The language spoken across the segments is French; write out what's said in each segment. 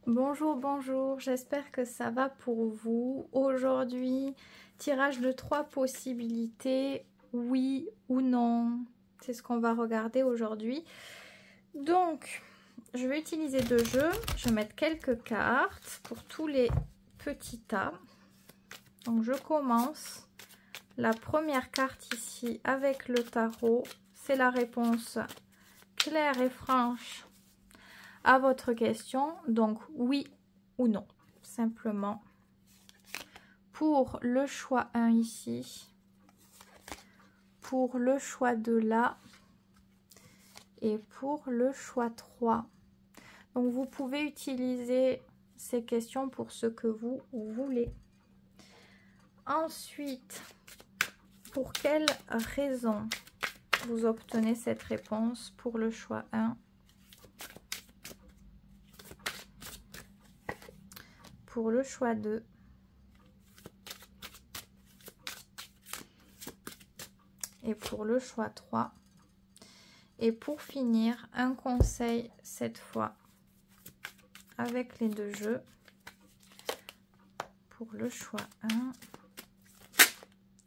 Bonjour, bonjour, j'espère que ça va pour vous. Aujourd'hui, tirage de 3 possibilités, oui ou non. C'est ce qu'on va regarder aujourd'hui. Donc, je vais utiliser 2 jeux. Je vais mettre quelques cartes pour tous les petits tas. Donc, je commence. La première carte ici avec le tarot, c'est la réponse claire et franche à votre question, donc oui ou non, simplement. Pour le choix 1 ici, pour le choix 2 là, et pour le choix 3. Donc vous pouvez utiliser ces questions pour ce que vous voulez. Ensuite, pour quelle raison vous obtenez cette réponse pour le choix 1? Pour le choix 2. Et pour le choix 3. Et pour finir, un conseil cette fois avec les 2 jeux. Pour le choix 1.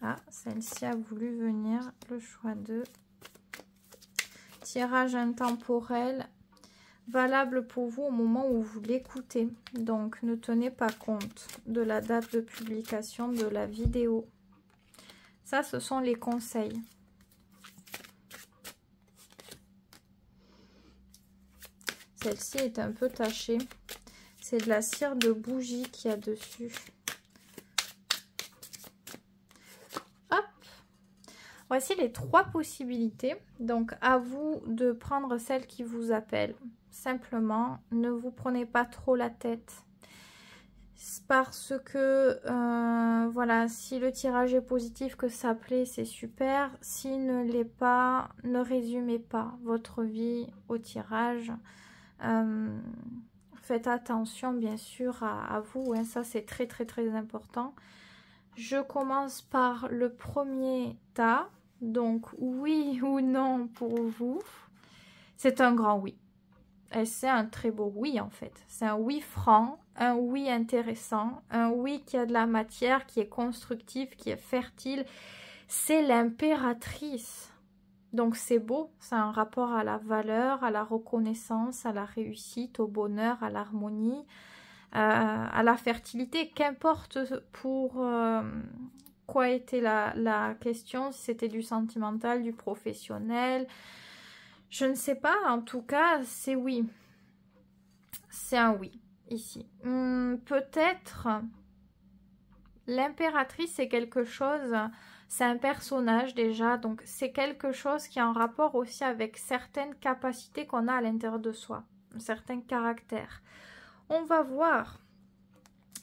Ah, celle-ci a voulu venir. Le choix 2. Tirage intemporel. Valable pour vous au moment où vous l'écoutez. Donc, ne tenez pas compte de la date de publication de la vidéo. Ça, ce sont les conseils. Celle-ci est un peu tachée. C'est de la cire de bougie qu'il y a dessus. Hop! Voici les 3 possibilités. Donc, à vous de prendre celle qui vous appelle. Simplement, ne vous prenez pas trop la tête. Parce que, voilà, si le tirage est positif, que ça plaît, c'est super. S'il ne l'est pas, ne résumez pas votre vie au tirage. Faites attention, bien sûr, à vous. Hein, ça, c'est très, très, très important. Je commence par le premier tas. Donc, oui ou non pour vous. C'est un grand oui. Et c'est un très beau oui, en fait. C'est un oui franc, un oui intéressant, un oui qui a de la matière, qui est constructif, qui est fertile. C'est l'impératrice. Donc, c'est beau. C'est un rapport à la valeur, à la reconnaissance, à la réussite, au bonheur, à l'harmonie, à la fertilité. Qu'importe pour quoi était la question, si c'était du sentimental, du professionnel. Je ne sais pas, en tout cas, c'est oui. C'est un oui, ici. Peut-être, l'impératrice, c'est quelque chose, c'est un personnage déjà, donc c'est quelque chose qui est en rapport aussi avec certaines capacités qu'on a à l'intérieur de soi, certains caractères. On va voir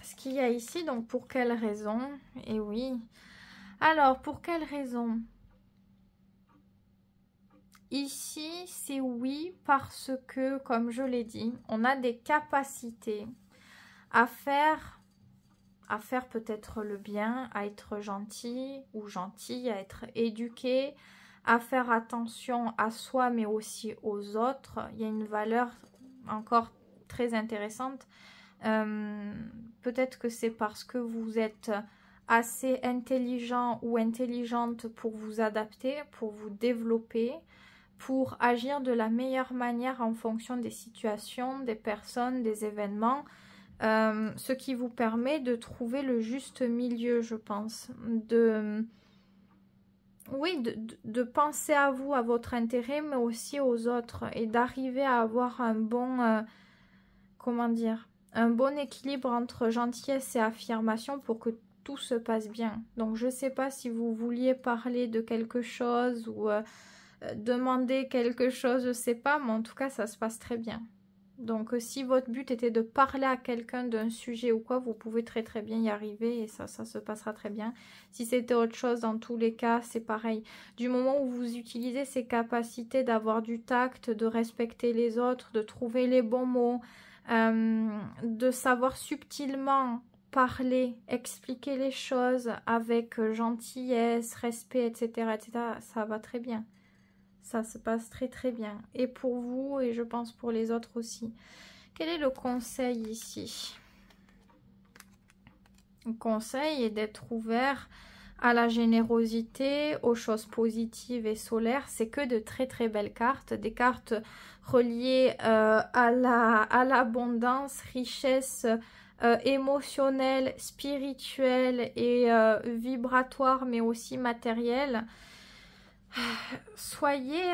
ce qu'il y a ici, donc pour quelle raison? Et oui. Alors, pour quelle raison? Ici, c'est oui parce que, comme je l'ai dit, on a des capacités à faire peut-être le bien, à être gentil ou gentille, à être éduqué, à faire attention à soi mais aussi aux autres. Il y a une valeur encore très intéressante. Peut-être que c'est parce que vous êtes assez intelligent ou intelligente pour vous adapter, pour vous développer, pour agir de la meilleure manière en fonction des situations, des personnes, des événements, ce qui vous permet de trouver le juste milieu, je pense, oui, de penser à vous, à votre intérêt, mais aussi aux autres, et d'arriver à avoir un bon, comment dire, un bon équilibre entre gentillesse et affirmation pour que tout se passe bien. Donc, je ne sais pas si vous vouliez parler de quelque chose ou demander quelque chose, je ne sais pas, mais en tout cas, ça se passe très bien. Donc, si votre but était de parler à quelqu'un d'un sujet ou quoi, vous pouvez très très bien y arriver et ça se passera très bien. Si c'était autre chose, dans tous les cas, c'est pareil. Du moment où vous utilisez ces capacités d'avoir du tact, de respecter les autres, de trouver les bons mots, de savoir subtilement parler, expliquer les choses avec gentillesse, respect, etc., etc., ça va très bien. Ça se passe très très bien. Et pour vous, et je pense pour les autres aussi. Quel est le conseil ici? Le conseil est d'être ouvert à la générosité, aux choses positives et solaires. C'est que de très très belles cartes, des cartes reliées à l'abondance, richesse émotionnelle, spirituelle et vibratoire, mais aussi matérielle. Soyez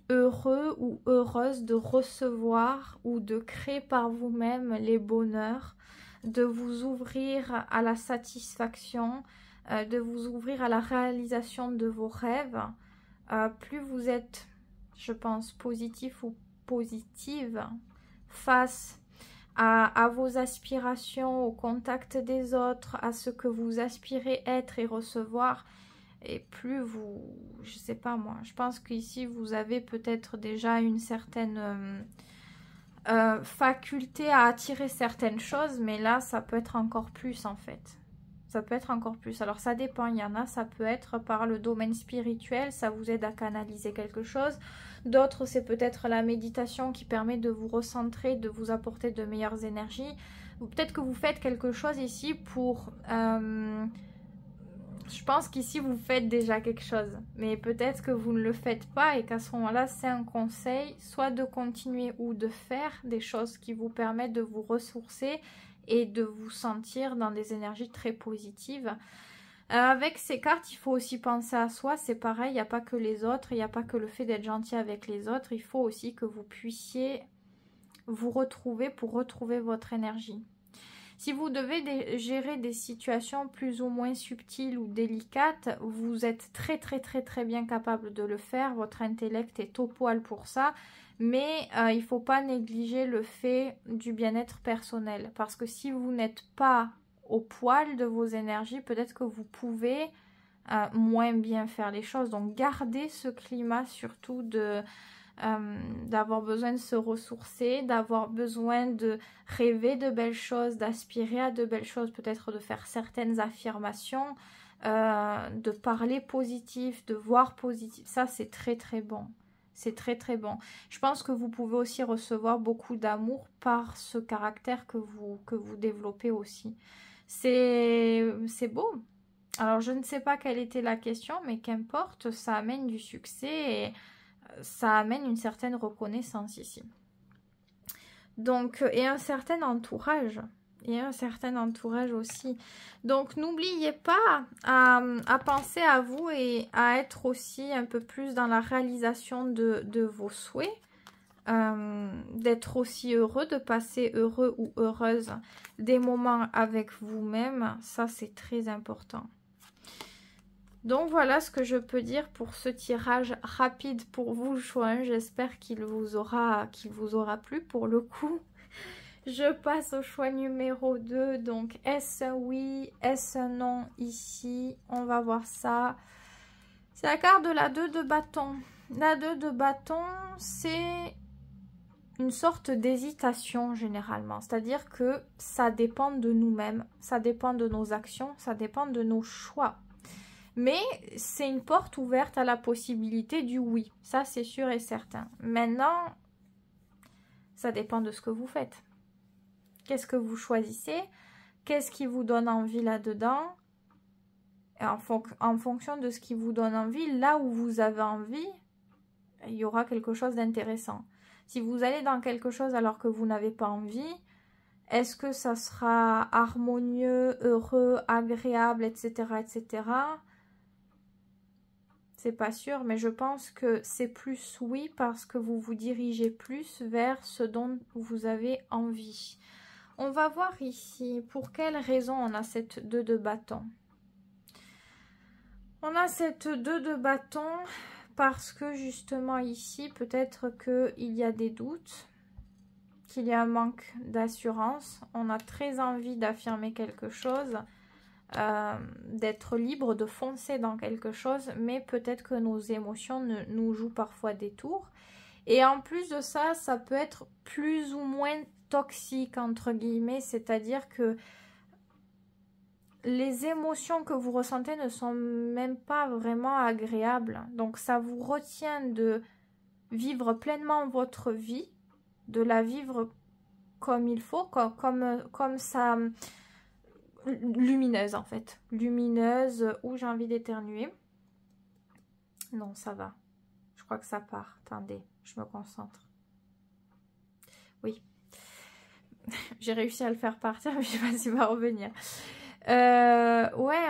heureux ou heureuse de recevoir ou de créer par vous-même les bonheurs, de vous ouvrir à la satisfaction, de vous ouvrir à la réalisation de vos rêves. Plus vous êtes, je pense, positif ou positive face à vos aspirations, au contact des autres, à ce que vous aspirez être et recevoir, et plus vous, je sais pas moi, je pense qu'ici vous avez peut-être déjà une certaine faculté à attirer certaines choses, mais là ça peut être encore plus en fait. Ça peut être encore plus. Alors ça dépend, il y en a, ça peut être par le domaine spirituel, ça vous aide à canaliser quelque chose. D'autres, c'est peut-être la méditation qui permet de vous recentrer, de vous apporter de meilleures énergies. Ou peut-être que vous faites quelque chose ici pour... je pense qu'ici vous faites déjà quelque chose, mais peut-être que vous ne le faites pas et qu'à ce moment-là, c'est un conseil, soit de continuer ou de faire des choses qui vous permettent de vous ressourcer et de vous sentir dans des énergies très positives. Avec ces cartes, il faut aussi penser à soi, c'est pareil, il n'y a pas que les autres, il n'y a pas que le fait d'être gentil avec les autres, il faut aussi que vous puissiez vous retrouver pour retrouver votre énergie. Si vous devez gérer des situations plus ou moins subtiles ou délicates, vous êtes très bien capable de le faire, votre intellect est au poil pour ça. Mais il ne faut pas négliger le fait du bien-être personnel. Parce que si vous n'êtes pas au poil de vos énergies, peut-être que vous pouvez moins bien faire les choses. Donc gardez ce climat surtout d'avoir besoin de se ressourcer, d'avoir besoin de rêver de belles choses, d'aspirer à de belles choses, peut-être de faire certaines affirmations, de parler positif, de voir positif. Ça, c'est très bon. C'est très bon. Je pense que vous pouvez aussi recevoir beaucoup d'amour par ce caractère que vous développez aussi. C'est beau. Alors, je ne sais pas quelle était la question, mais qu'importe, ça amène du succès et ça amène une certaine reconnaissance ici. Donc, et un certain entourage. Et un certain entourage aussi. Donc, n'oubliez pas à penser à vous et à être aussi un peu plus dans la réalisation de vos souhaits. D'être aussi heureux, de passer heureux ou heureuse des moments avec vous-même. Ça, c'est très important. Donc, voilà ce que je peux dire pour ce tirage rapide pour vous, choix. J'espère qu'il vous aura plu pour le coup. Je passe au choix numéro 2. Donc, est-ce un oui, est-ce un non ici? On va voir ça. C'est la carte de la 2 de bâton. La 2 de bâton, c'est une sorte d'hésitation généralement. C'est-à-dire que ça dépend de nous-mêmes, ça dépend de nos actions, ça dépend de nos choix. Mais c'est une porte ouverte à la possibilité du oui. Ça, c'est sûr et certain. Maintenant, ça dépend de ce que vous faites. Qu'est-ce que vous choisissez? Qu'est-ce qui vous donne envie là-dedans? Et en fonction de ce qui vous donne envie, là où vous avez envie, il y aura quelque chose d'intéressant. Si vous allez dans quelque chose alors que vous n'avez pas envie, est-ce que ça sera harmonieux, heureux, agréable, etc., etc. C'est pas sûr, mais je pense que c'est plus oui parce que vous vous dirigez plus vers ce dont vous avez envie. On va voir ici pour quelle raison on a cette 2 de bâton. On a cette 2 de bâton parce que justement ici, peut-être qu'il y a des doutes, qu'il y a un manque d'assurance. On a très envie d'affirmer quelque chose, d'être libre, de foncer dans quelque chose, mais peut-être que nos émotions nous jouent parfois des tours. Et en plus de ça, ça peut être plus ou moins toxique, entre guillemets, c'est-à-dire que les émotions que vous ressentez ne sont même pas vraiment agréables. Donc ça vous retient de vivre pleinement votre vie, de la vivre comme il faut, comme ça, lumineuse en fait. Lumineuse, où j'ai envie d'éternuer. Non, ça va. Je crois que ça part. Attendez, je me concentre. Oui. J'ai réussi à le faire partir, mais je sais pas s'il va revenir. Ouais,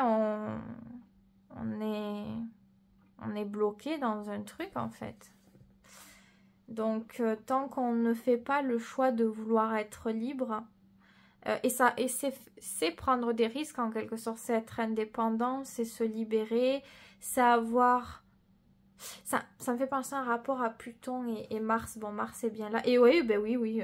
on est bloqué dans un truc en fait. Donc, tant qu'on ne fait pas le choix de vouloir être libre, et c'est prendre des risques en quelque sorte, c'est être indépendant, c'est se libérer, c'est avoir... Ça me fait penser à un rapport à Pluton et Mars. Bon, Mars est bien là. Et oui, ben oui,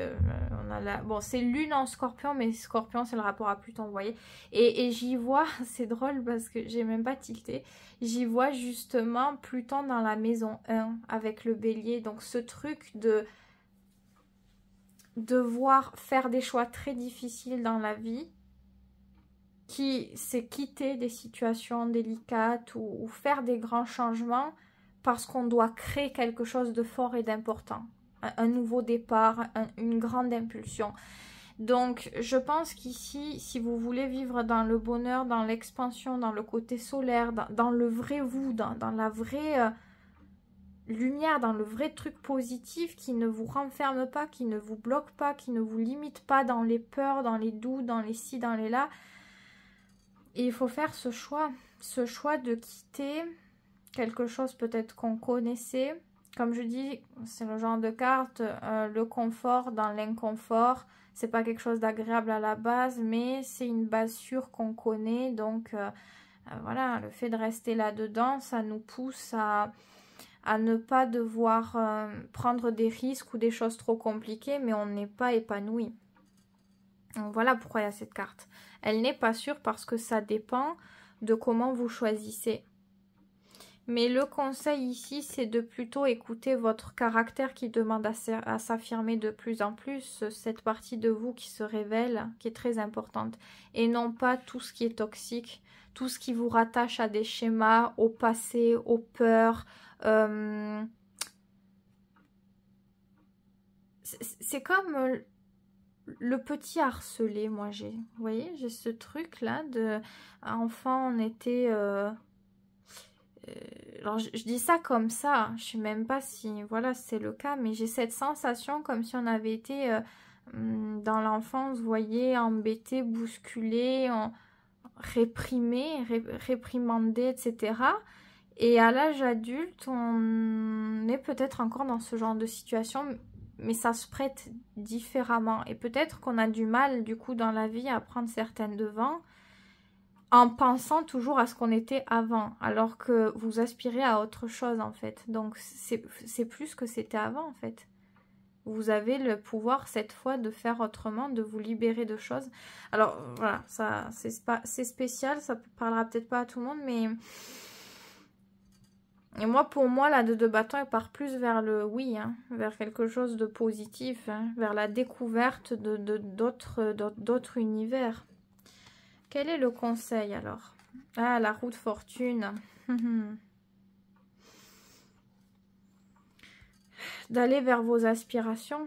on a là. Bon, c'est Lune en Scorpion, mais Scorpion, c'est le rapport à Pluton, vous voyez. Et j'y vois, c'est drôle parce que j'ai même pas tilté, j'y vois justement Pluton dans la maison 1 avec le bélier. Donc, ce truc de devoir faire des choix très difficiles dans la vie, qui c'est quitter des situations délicates ou faire des grands changements, parce qu'on doit créer quelque chose de fort et d'important. Un nouveau départ, une grande impulsion. Donc, je pense qu'ici, si vous voulez vivre dans le bonheur, dans l'expansion, dans le côté solaire, dans le vrai vous, dans la vraie lumière, dans le vrai truc positif qui ne vous renferme pas, qui ne vous bloque pas, qui ne vous limite pas dans les peurs, dans les doutes, dans les ci, dans les là. Et il faut faire ce choix de quitter quelque chose peut-être qu'on connaissait. Comme je dis, c'est le genre de carte, le confort dans l'inconfort. C'est pas quelque chose d'agréable à la base, mais c'est une base sûre qu'on connaît. Donc voilà, le fait de rester là-dedans, ça nous pousse à ne pas devoir prendre des risques ou des choses trop compliquées, mais on n'est pas épanoui. Donc voilà pourquoi il y a cette carte. Elle n'est pas sûre parce que ça dépend de comment vous choisissez. Mais le conseil ici, c'est de plutôt écouter votre caractère qui demande à s'affirmer de plus en plus, cette partie de vous qui se révèle, qui est très importante, et non pas tout ce qui est toxique, tout ce qui vous rattache à des schémas, au passé, aux peurs. C'est comme le petit harcelé, moi j'ai. Vous voyez, j'ai ce truc-là de... Enfant, on était... alors je dis ça comme ça, je sais même pas si voilà c'est le cas, mais j'ai cette sensation comme si on avait été dans l'enfance, vous voyez, embêté, bousculé, réprimé, réprimandé, etc. Et à l'âge adulte, on est peut-être encore dans ce genre de situation, mais ça se prête différemment. Et peut-être qu'on a du mal, du coup, dans la vie à prendre certaines devants, en pensant toujours à ce qu'on était avant, alors que vous aspirez à autre chose en fait. Donc c'est plus que c'était avant en fait. Vous avez le pouvoir cette fois de faire autrement, de vous libérer de choses. Alors voilà, ça c'est spécial, ça parlera peut-être pas à tout le monde, mais... Et moi, pour moi, la deux de bâton, elle part plus vers le oui, hein, vers quelque chose de positif, hein, vers la découverte d'autres univers. Quel est le conseil alors? Ah, la roue de fortune. D'aller vers vos aspirations,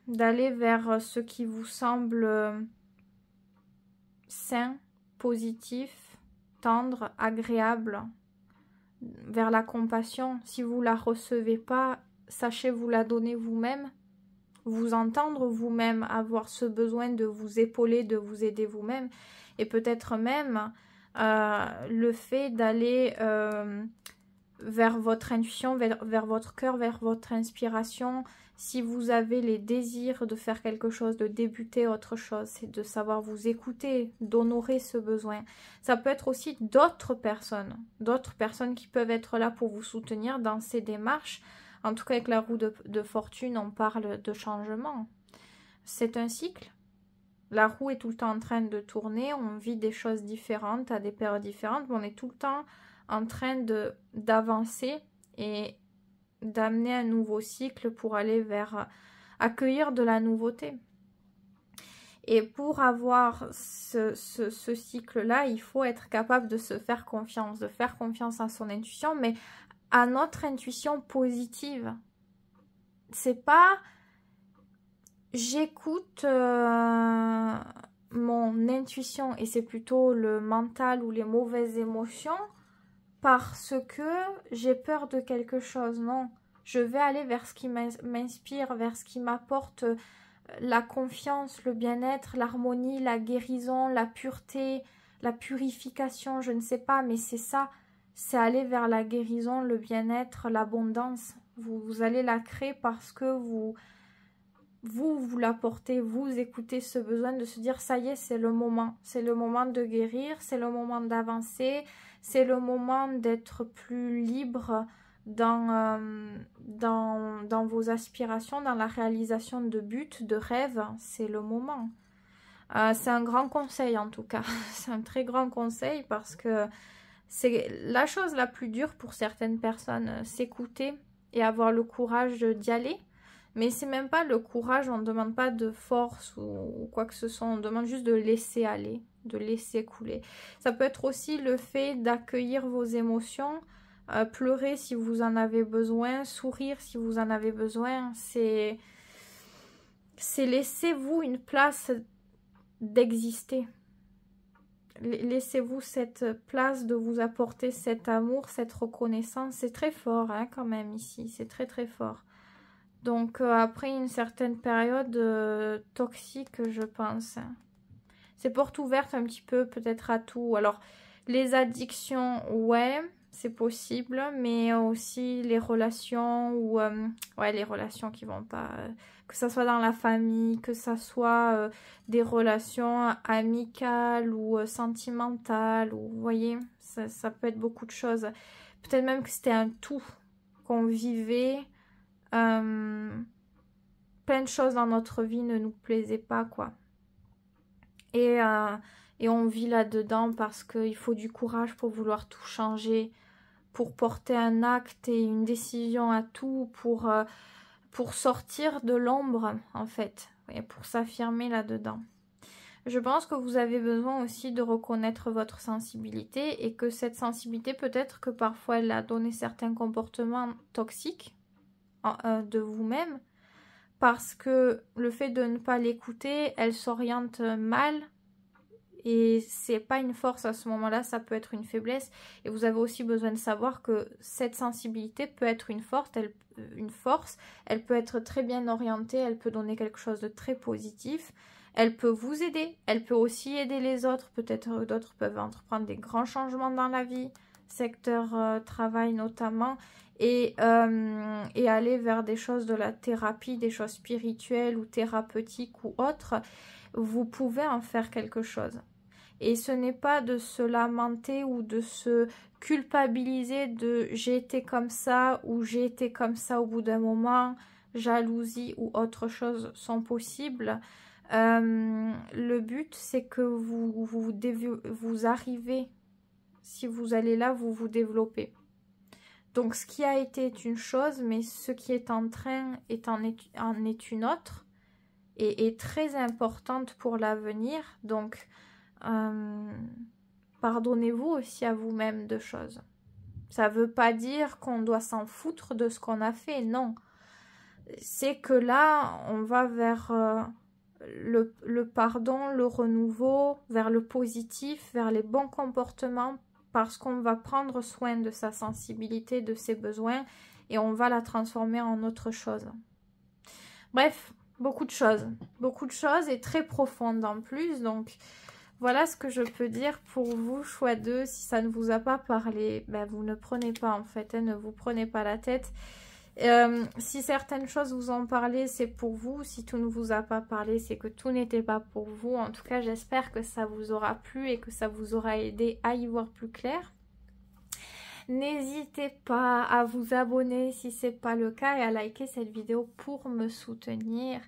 d'aller vers ce qui vous semble sain, positif, tendre, agréable, vers la compassion. Si vous la recevez pas, sachez vous la donner vous-même, vous entendre vous-même, avoir ce besoin de vous épauler, de vous aider vous-même. Et peut-être même le fait d'aller vers votre intuition, vers votre cœur, vers votre inspiration. Si vous avez les désirs de faire quelque chose, de débuter autre chose, c'est de savoir vous écouter, d'honorer ce besoin. Ça peut être aussi d'autres personnes qui peuvent être là pour vous soutenir dans ces démarches. En tout cas, avec la roue de fortune, on parle de changement. C'est un cycle. La roue est tout le temps en train de tourner, on vit des choses différentes à des périodes différentes, mais on est tout le temps en train d'avancer et d'amener un nouveau cycle pour aller vers accueillir de la nouveauté. Et pour avoir ce cycle-là, il faut être capable de se faire confiance, de faire confiance à son intuition, mais à notre intuition positive. c'est pas... J'écoute mon intuition et c'est plutôt le mental ou les mauvaises émotions parce que j'ai peur de quelque chose. Non, je vais aller vers ce qui m'inspire, vers ce qui m'apporte la confiance, le bien-être, l'harmonie, la guérison, la pureté, la purification, je ne sais pas, mais c'est ça. C'est aller vers la guérison, le bien-être, l'abondance. Vous allez la créer parce que vous l'apportez, vous écoutez ce besoin de se dire ça y est, c'est le moment de guérir, c'est le moment d'avancer, c'est le moment d'être plus libre dans vos aspirations, dans la réalisation de buts, de rêves, c'est le moment. C'est un grand conseil en tout cas, c'est un très grand conseil parce que c'est la chose la plus dure pour certaines personnes, s'écouter et avoir le courage d'y aller. Mais c'est même pas le courage, on ne demande pas de force ou quoi que ce soit, on demande juste de laisser aller, de laisser couler. Ça peut être aussi le fait d'accueillir vos émotions, pleurer si vous en avez besoin, sourire si vous en avez besoin. C'est laissez-vous une place d'exister. Laissez-vous cette place de vous apporter cet amour, cette reconnaissance. C'est très fort hein, quand même ici, c'est très très fort. Donc après une certaine période toxique, je pense. C'est porte ouverte un petit peu peut-être à tout. Alors les addictions, ouais, c'est possible, mais aussi les relations ou ouais, les relations qui vont pas, que ça soit dans la famille, que ça soit des relations amicales ou sentimentales, ou vous voyez, ça peut être beaucoup de choses. Peut-être même que c'était un tout qu'on vivait. Plein de choses dans notre vie ne nous plaisaient pas quoi et on vit là-dedans parce qu'il faut du courage pour vouloir tout changer, pour porter un acte et une décision à tout, pour sortir de l'ombre en fait et pour s'affirmer là-dedans. Je pense que vous avez besoin aussi de reconnaître votre sensibilité et que cette sensibilité peut-être que parfois elle a donné certains comportements toxiques de vous-même parce que le fait de ne pas l'écouter, elle s'oriente mal et c'est pas une force à ce moment-là, ça peut être une faiblesse et vous avez aussi besoin de savoir que cette sensibilité peut être une force, elle peut être très bien orientée, elle peut donner quelque chose de très positif, elle peut vous aider, elle peut aussi aider les autres, peut-être d'autres peuvent entreprendre des grands changements dans la vie, secteur travail notamment, et aller vers des choses de la thérapie, des choses spirituelles ou thérapeutiques ou autres, vous pouvez en faire quelque chose. Et ce n'est pas de se lamenter ou de se culpabiliser de j'ai été comme ça ou j'ai été comme ça au bout d'un moment, jalousie ou autre chose sont possibles. Le but c'est que vous arrivez, si vous allez là, vous vous développez. Donc ce qui a été est une chose, mais ce qui est en train en est une autre et est très importante pour l'avenir. Donc pardonnez-vous aussi à vous-même de choses. Ça ne veut pas dire qu'on doit s'en foutre de ce qu'on a fait, non. C'est que là, on va vers le pardon, le renouveau, vers le positif, vers les bons comportements, parce qu'on va prendre soin de sa sensibilité, de ses besoins, et on va la transformer en autre chose. Bref, beaucoup de choses et très profondes en plus, donc voilà ce que je peux dire pour vous, choix 2. Si ça ne vous a pas parlé, ben vous ne prenez pas en fait, hein, ne vous prenez pas la tête. Si certaines choses vous ont parlé, c'est pour vous. Si tout ne vous a pas parlé, c'est que tout n'était pas pour vous. En tout cas, j'espère que ça vous aura plu et que ça vous aura aidé à y voir plus clair. N'hésitez pas à vous abonner si ce n'est pas le cas et à liker cette vidéo pour me soutenir.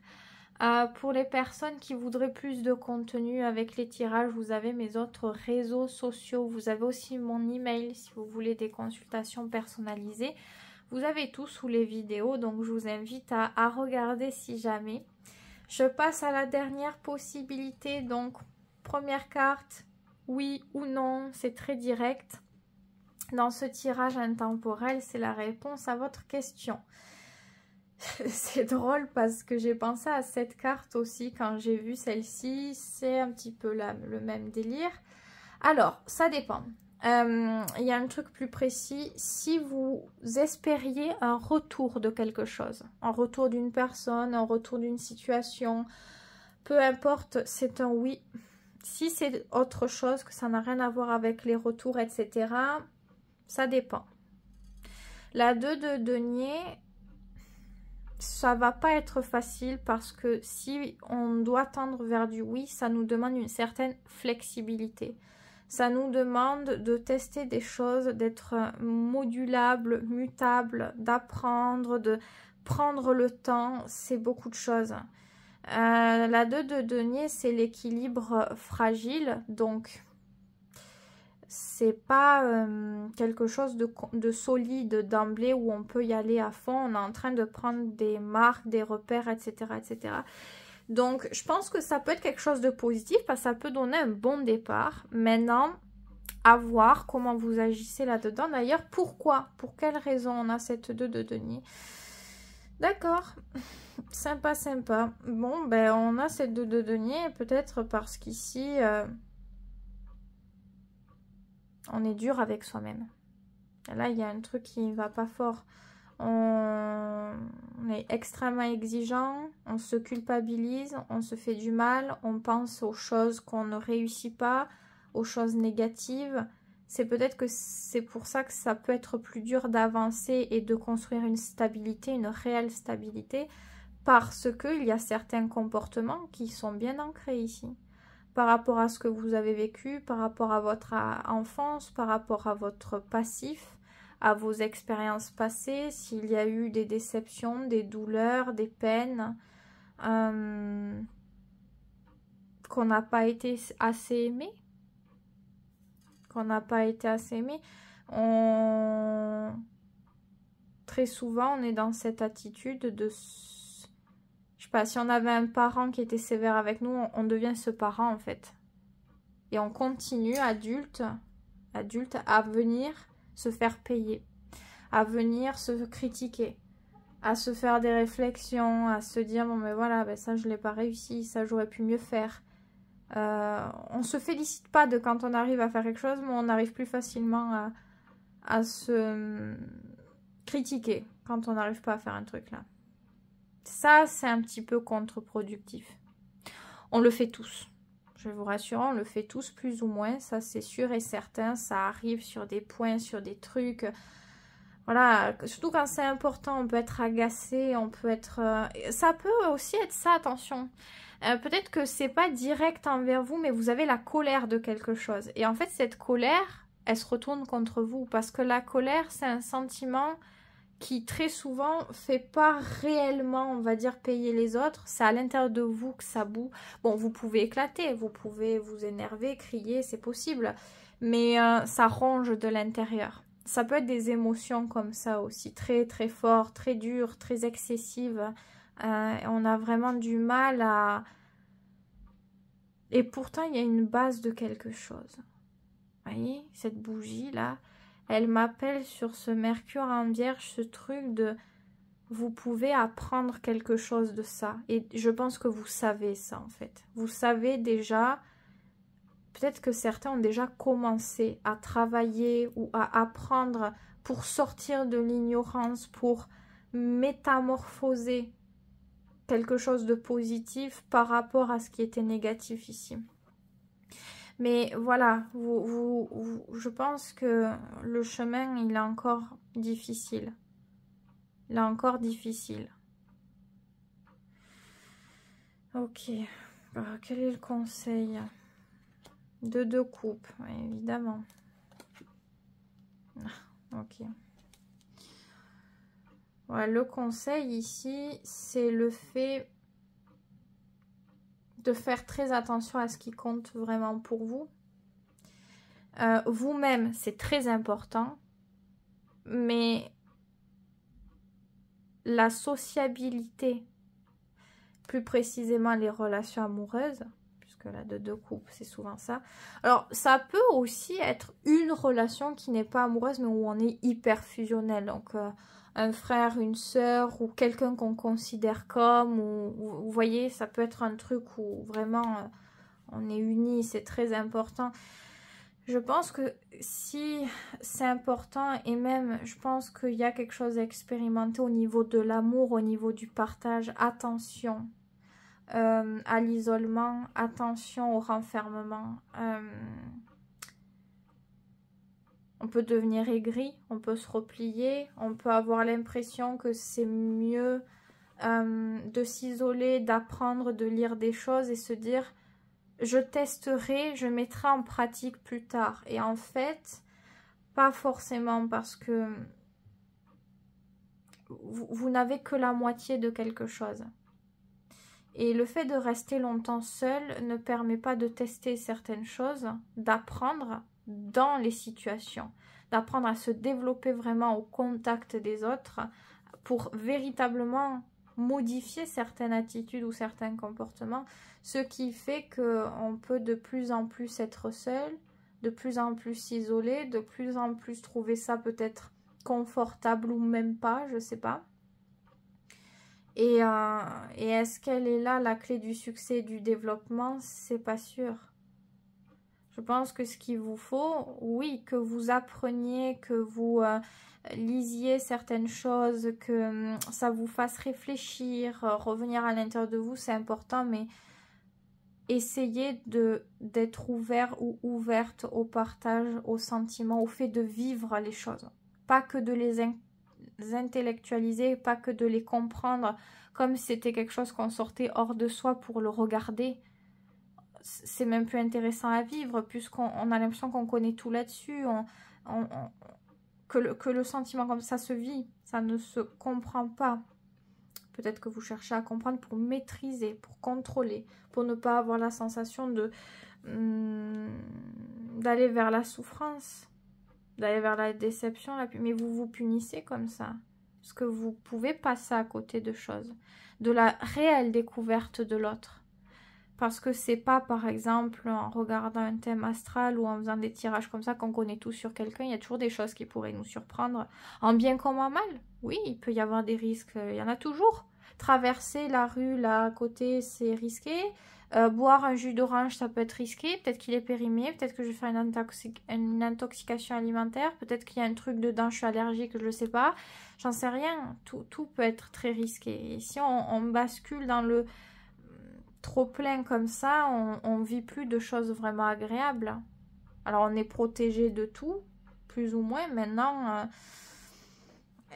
Pour les personnes qui voudraient plus de contenu avec les tirages, vous avez mes autres réseaux sociaux. Vous avez aussi mon email si vous voulez des consultations personnalisées. Vous avez tout sous les vidéos, donc je vous invite à regarder si jamais. Je passe à la dernière possibilité. Donc, première carte, oui ou non, c'est très direct. Dans ce tirage intemporel, c'est la réponse à votre question. C'est drôle parce que j'ai pensé à cette carte aussi quand j'ai vu celle-ci. C'est un petit peu le même délire. Alors, ça dépend. Il y a un truc plus précis. Si vous espériez un retour de quelque chose, un retour d'une personne, un retour d'une situation, peu importe, c'est un oui. Si c'est autre chose, que ça n'a rien à voir avec les retours, etc., ça dépend. La 2 de denier, ça va pas être facile parce que si on doit tendre vers du oui, ça nous demande une certaine flexibilité. Ça nous demande de tester des choses, d'être modulable, mutable, d'apprendre, de prendre le temps. C'est beaucoup de choses. La 2 de denier, c'est l'équilibre fragile. Donc, c'est pas quelque chose de solide d'emblée où on peut y aller à fond. On est en train de prendre des marques, des repères, etc., etc. Donc, je pense que ça peut être quelque chose de positif parce que ça peut donner un bon départ. Maintenant, à voir comment vous agissez là-dedans. D'ailleurs, pourquoi? Pour quelle raison on a cette 2 de denier? D'accord. Sympa, sympa. Bon, ben, on a cette 2 de denier peut-être parce qu'ici, on est dur avec soi-même. Là, il y a un truc qui ne va pas fort. On est extrêmement exigeant, on se culpabilise, on se fait du mal, on pense aux choses qu'on ne réussit pas, aux choses négatives. C'est peut-être que c'est pour ça que ça peut être plus dur d'avancer et de construire une stabilité, une réelle stabilité, parce qu'il y a certains comportements qui sont bien ancrés ici. Par rapport à ce que vous avez vécu, par rapport à votre enfance, par rapport à votre passif, à vos expériences passées, s'il y a eu des déceptions, des douleurs, des peines, qu'on n'a pas été assez aimé, très souvent, on est dans cette attitude de... Je sais pas, si on avait un parent qui était sévère avec nous, on devient ce parent en fait. Et on continue, adulte, à venir se faire payer, à venir se critiquer, à se faire des réflexions, à se dire bon mais voilà, ben ça je l'ai pas réussi, ça j'aurais pu mieux faire. On se félicite pas de quand on arrive à faire quelque chose, mais on arrive plus facilement à se critiquer quand on n'arrive pas à faire un truc là. Ça c'est un petit peu contre-productif. On le fait tous. Je vous rassure, on le fait tous plus ou moins, ça c'est sûr et certain, ça arrive sur des points, sur des trucs, voilà, surtout quand c'est important, on peut être agacé, on peut être... ça peut aussi être ça, attention, peut-être que c'est pas direct envers vous, mais vous avez la colère de quelque chose, et en fait cette colère, elle se retourne contre vous, parce que la colère c'est un sentiment qui très souvent fait pas réellement, on va dire, payer les autres. C'est à l'intérieur de vous que ça boue. Bon, vous pouvez éclater, vous pouvez vous énerver, crier, c'est possible. Mais ça ronge de l'intérieur. Ça peut être des émotions comme ça aussi, très très fortes, très dures, très excessives. On a vraiment du mal à... Et pourtant, il y a une base de quelque chose. Vous voyez, cette bougie-là, elle m'appelle sur ce Mercure en Vierge, ce truc de vous pouvez apprendre quelque chose de ça. Et je pense que vous savez ça en fait. Vous savez déjà, peut-être que certains ont déjà commencé à travailler ou à apprendre pour sortir de l'ignorance, pour métamorphoser quelque chose de positif par rapport à ce qui était négatif ici. Mais voilà, je pense que le chemin, il est encore difficile. Il est encore difficile. Ok. Alors, quel est le conseil? De 2 coupes, évidemment. Ok. Voilà, le conseil ici, c'est le fait de faire très attention à ce qui compte vraiment pour vous. Vous-même, c'est très important, mais la sociabilité, plus précisément les relations amoureuses, puisque là, de 2 coupes, c'est souvent ça. Alors, ça peut aussi être une relation qui n'est pas amoureuse, mais où on est hyper fusionnel. Donc, un frère, une sœur ou quelqu'un qu'on considère comme, ou vous voyez, ça peut être un truc où vraiment on est unis, c'est très important. Je pense que si c'est important, et même je pense qu'il y a quelque chose à expérimenter au niveau de l'amour, au niveau du partage, attention à l'isolement, attention au renfermement. On peut devenir aigri, on peut se replier, on peut avoir l'impression que c'est mieux de s'isoler, d'apprendre, de lire des choses et se dire je testerai, je mettrai en pratique plus tard. Et en fait, pas forcément, parce que vous n'avez que la moitié de quelque chose. Et le fait de rester longtemps seul ne permet pas de tester certaines choses, d'apprendre dans les situations, d'apprendre à se développer vraiment au contact des autres pour véritablement modifier certaines attitudes ou certains comportements, ce qui fait qu'on peut de plus en plus être seul, de plus en plus s'isoler, de plus en plus trouver ça peut-être confortable ou même pas, je sais pas. Et est-ce qu'elle est là, la clé du succès et du développement? C'est pas sûr. Je pense que ce qu'il vous faut, oui, que vous appreniez, que vous lisiez certaines choses, que ça vous fasse réfléchir, revenir à l'intérieur de vous, c'est important, mais essayez d'être ouvert ou ouverte au partage, au sentiment, au fait de vivre les choses. Pas que de les intellectualiser, pas que de les comprendre comme si c'était quelque chose qu'on sortait hors de soi pour le regarder. C'est même plus intéressant à vivre puisqu'on a l'impression qu'on connaît tout là-dessus, que le sentiment comme ça se vit, ça ne se comprend pas. Peut-être que vous cherchez à comprendre pour maîtriser, pour contrôler, pour ne pas avoir la sensation d'aller vers la souffrance, d'aller vers la déception, mais vous vous punissez comme ça. Parce que vous pouvez passer à côté de choses, de la réelle découverte de l'autre. Parce que c'est pas, par exemple, en regardant un thème astral ou en faisant des tirages comme ça qu'on connaît tout sur quelqu'un. Il y a toujours des choses qui pourraient nous surprendre, en bien comme en mal. Oui, il peut y avoir des risques, il y en a toujours. Traverser la rue là à côté, c'est risqué. Boire un jus d'orange, ça peut être risqué. Peut-être qu'il est périmé, peut-être que je vais faire une intoxication alimentaire. Peut-être qu'il y a un truc dedans, je suis allergique, je le sais pas. J'en sais rien. Tout peut être très risqué. Et si on bascule dans le trop plein comme ça, on vit plus de choses vraiment agréables. Alors on est protégé de tout, plus ou moins. Maintenant,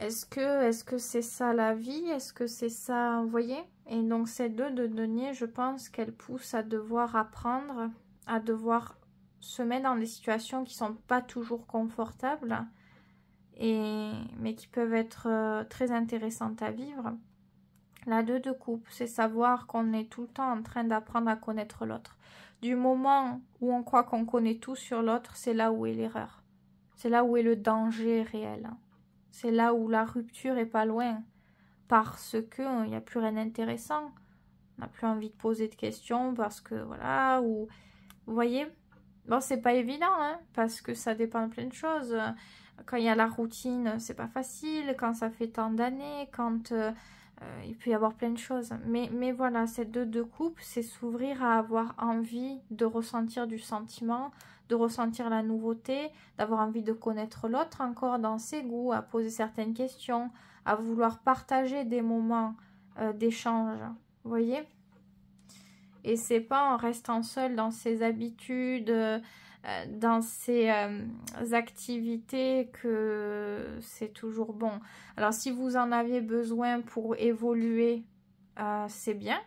est-ce que c'est ça la vie? Est-ce que c'est ça, vous voyez? Et donc ces deux de denier, je pense qu'elles poussent à devoir apprendre, à devoir se mettre dans des situations qui sont pas toujours confortables, mais qui peuvent être très intéressantes à vivre. La 2 de coupe, c'est savoir qu'on est tout le temps en train d'apprendre à connaître l'autre. Du moment où on croit qu'on connaît tout sur l'autre, c'est là où est l'erreur. C'est là où est le danger réel. C'est là où la rupture est pas loin. Parce que il n'y a plus rien d'intéressant. On n'a plus envie de poser de questions parce que voilà, ou vous voyez. Bon, c'est pas évident, hein, parce que ça dépend de plein de choses. Quand il y a la routine, c'est pas facile. Quand ça fait tant d'années, quand il peut y avoir plein de choses. Mais voilà, cette 2 de coupe, c'est s'ouvrir à avoir envie de ressentir du sentiment, de ressentir la nouveauté, d'avoir envie de connaître l'autre encore dans ses goûts, à poser certaines questions, à vouloir partager des moments d'échange. Vous voyez? Et c'est pas en restant seul dans ses habitudes, dans ses activités que c'est toujours bon. Alors si vous en avez besoin pour évoluer, c'est bien.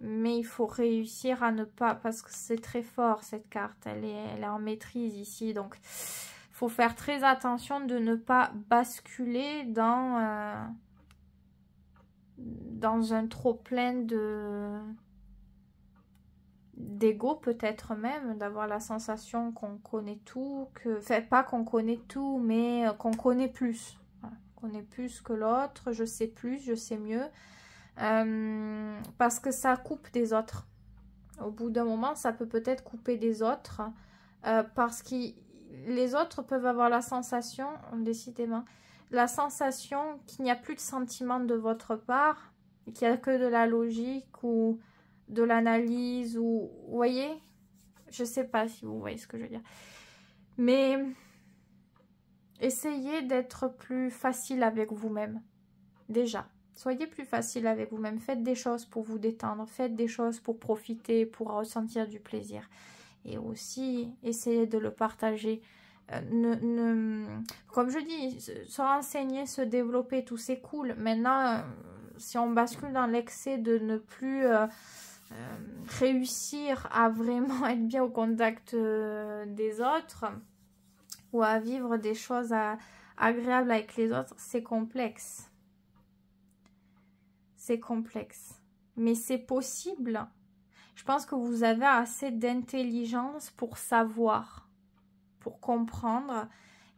Mais il faut réussir à ne pas, parce que c'est très fort cette carte, elle est en maîtrise ici. Donc il faut faire très attention de ne pas basculer dans un trop plein d'ego, peut-être même, d'avoir la sensation qu'on connaît tout, enfin pas qu'on connaît tout, mais qu'on connaît plus. Voilà. Qu'on connaît plus que l'autre, je sais plus, je sais mieux. Parce que ça coupe des autres. Au bout d'un moment, ça peut peut-être couper des autres, parce que les autres peuvent avoir la sensation, décidément, la sensation qu'il n'y a plus de sentiment de votre part, qu'il n'y a que de la logique ou de l'analyse, ou vous voyez, je sais pas si vous voyez ce que je veux dire, mais essayez d'être plus facile avec vous-même. Déjà, soyez plus facile avec vous-même, faites des choses pour vous détendre, faites des choses pour profiter, pour ressentir du plaisir, et aussi essayez de le partager. Comme je dis, se renseigner, se développer, tout c'est cool. Maintenant, si on bascule dans l'excès de ne plus réussir à vraiment être bien au contact des autres ou à vivre des choses agréables avec les autres, c'est complexe. C'est complexe. Mais c'est possible. Je pense que vous avez assez d'intelligence pour savoir, pour comprendre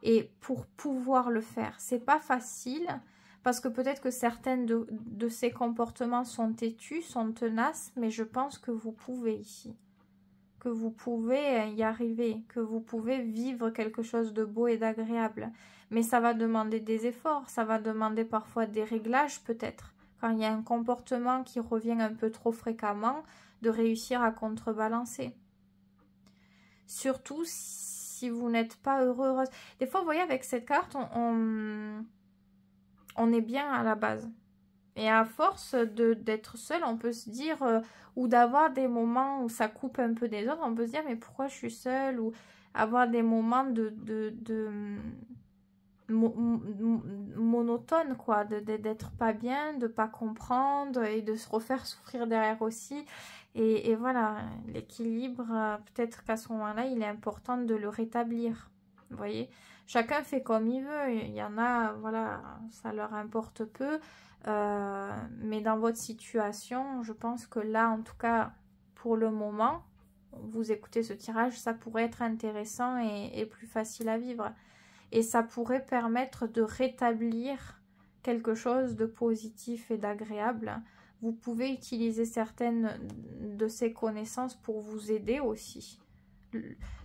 et pour pouvoir le faire. C'est pas facile parce que peut-être que certaines de ces comportements sont têtus, sont tenaces, mais je pense que vous pouvez ici. Que vous pouvez y arriver, que vous pouvez vivre quelque chose de beau et d'agréable. Mais ça va demander des efforts, ça va demander parfois des réglages peut-être. Quand il y a un comportement qui revient un peu trop fréquemment, de réussir à contrebalancer. Surtout si vous n'êtes pas heureuse. Des fois, vous voyez, avec cette carte, on est bien à la base. Et à force d'être seul, on peut se dire, ou d'avoir des moments où ça coupe un peu des autres, on peut se dire, mais pourquoi je suis seule? Ou avoir des moments monotone, quoi, d'être pas bien, de pas comprendre et de se refaire souffrir derrière aussi. Et voilà, l'équilibre, peut-être qu'à ce moment-là, il est important de le rétablir. Vous voyez, chacun fait comme il veut. Il y en a, voilà, ça leur importe peu. Mais dans votre situation, je pense que là, en tout cas, pour le moment, vous écoutez ce tirage, ça pourrait être intéressant et plus facile à vivre. Et ça pourrait permettre de rétablir quelque chose de positif et d'agréable. Vous pouvez utiliser certaines de ces connaissances pour vous aider aussi.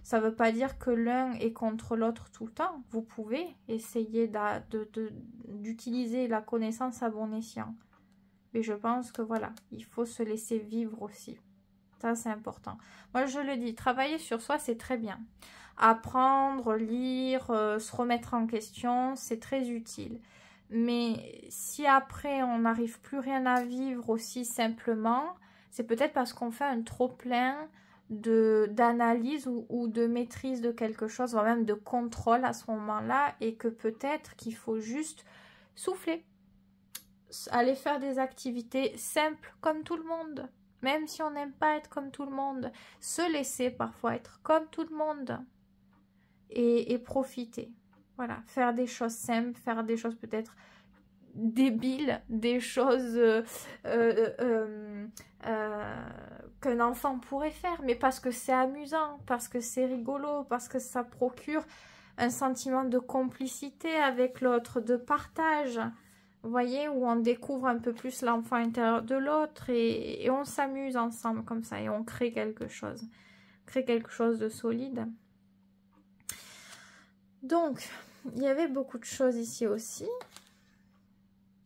Ça ne veut pas dire que l'un est contre l'autre tout le temps. Vous pouvez essayer d'utiliser la connaissance à bon escient. Mais je pense que voilà, il faut se laisser vivre aussi. Ça, c'est important. Moi, je le dis, travailler sur soi, c'est très bien. Apprendre, lire, se remettre en question, c'est très utile. Mais si après, on n'arrive plus rien à vivre aussi simplement, c'est peut-être parce qu'on fait un trop-plein d'analyse ou de maîtrise de quelque chose, voire même de contrôle à ce moment-là, et que peut-être qu'il faut juste souffler, aller faire des activités simples comme tout le monde. Même si on n'aime pas être comme tout le monde, se laisser parfois être comme tout le monde et profiter. Voilà, faire des choses simples, faire des choses peut-être débiles, des choses qu'un enfant pourrait faire, mais parce que c'est amusant, parce que c'est rigolo, parce que ça procure un sentiment de complicité avec l'autre, de partage. Vous voyez, où on découvre un peu plus l'enfant intérieur de l'autre et on s'amuse ensemble comme ça et on crée quelque chose. Crée quelque chose de solide. Donc, il y avait beaucoup de choses ici aussi.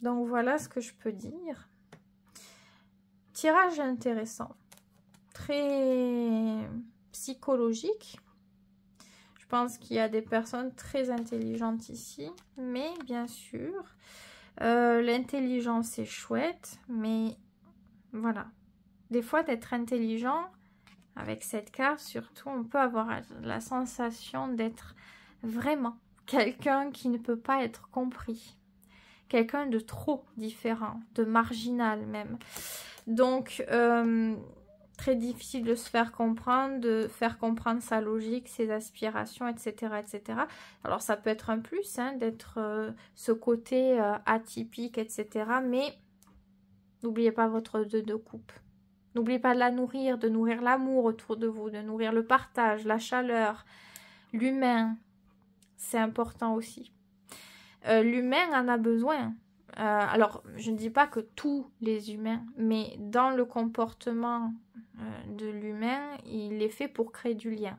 Donc, voilà ce que je peux dire. Tirage intéressant. Très psychologique. Je pense qu'il y a des personnes très intelligentes ici. Mais, bien sûr... l'intelligence est chouette, mais voilà. Des fois, d'être intelligent, avec cette carte, surtout, on peut avoir la sensation d'être vraiment quelqu'un qui ne peut pas être compris. Quelqu'un de trop différent, de marginal même. Donc, très difficile de se faire comprendre, de faire comprendre sa logique, ses aspirations, etc. etc. Alors, ça peut être un plus, hein, d'être ce côté atypique, etc. Mais n'oubliez pas votre 2 de coupe. N'oubliez pas de la nourrir, de nourrir l'amour autour de vous, de nourrir le partage, la chaleur, l'humain. C'est important aussi. L'humain en a besoin. Alors, je ne dis pas que tous les humains, mais dans le comportement de l'humain, il est fait pour créer du lien.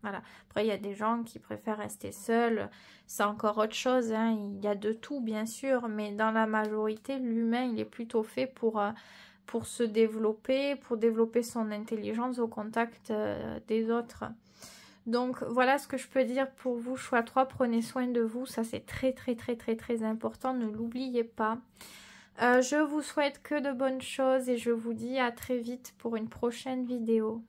Voilà. Après, il y a des gens qui préfèrent rester seuls. C'est encore autre chose, hein. Il y a de tout, bien sûr. Mais dans la majorité, l'humain, il est plutôt fait pour se développer, pour développer son intelligence au contact des autres. Donc, voilà ce que je peux dire pour vous. Choix 3, prenez soin de vous. Ça, c'est très, très, très, très, très important. Ne l'oubliez pas. Je vous souhaite que de bonnes choses et je vous dis à très vite pour une prochaine vidéo.